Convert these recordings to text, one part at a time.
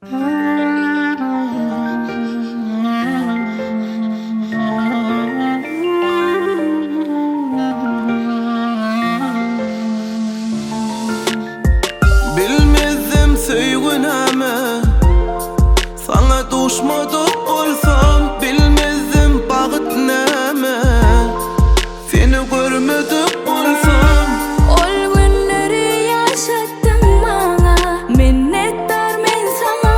Bilmezdim sevgineme, sana düşmadık olsam. Bilmezdim bağıt neme, seni görmedik olsam. Ol günleri yaşattın bana, minnettar men sana.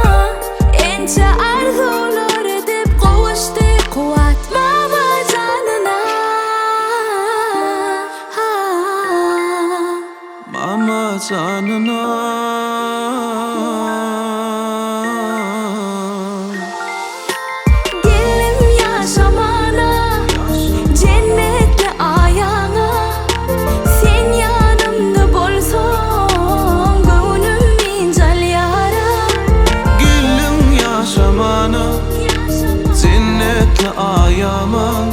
Ence arzular edip kavuştuk, kuvatmama canına. Mama canına. Gelin yaşamana, cennette ayağına. Sen yanımda bolsan, gönlüm incal yara. Gelin yaşamana, cennetli ayaman.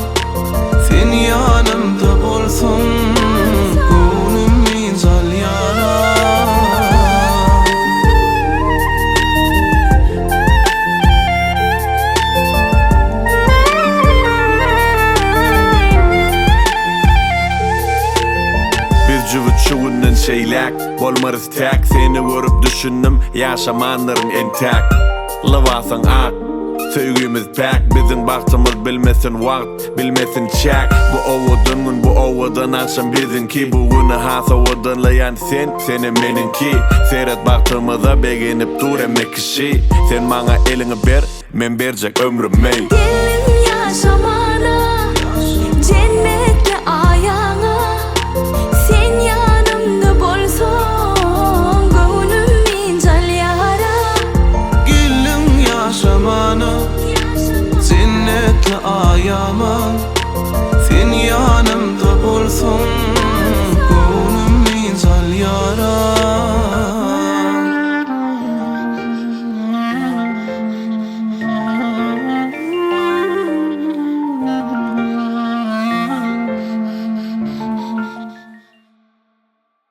Sen yanımda bolsun, gönlüm incal yara. Bir cıvıt şuğundan şeylek bolmarız tek. Seni görüp düşündüm, yaşamanlarım entek. Lavasan ak, söygümüz pek. Bizim baktığımız bilmesin vakt, bilmesin çek. Bu ovudun gün, bu ovudun akşam bizinki. Bu günü hasa ovudun layan sen, senin meninki. Seyret baktığımıza beğenip dur emek kişi. Sen bana elini ver, men verecek ömrümü. Gelin yaşamana, cennette ayağına. Sen yanımda bolsan, gönlüm incal yara. Gelin yaşamana, cennetli ayaman. Sen yanımda bolsun,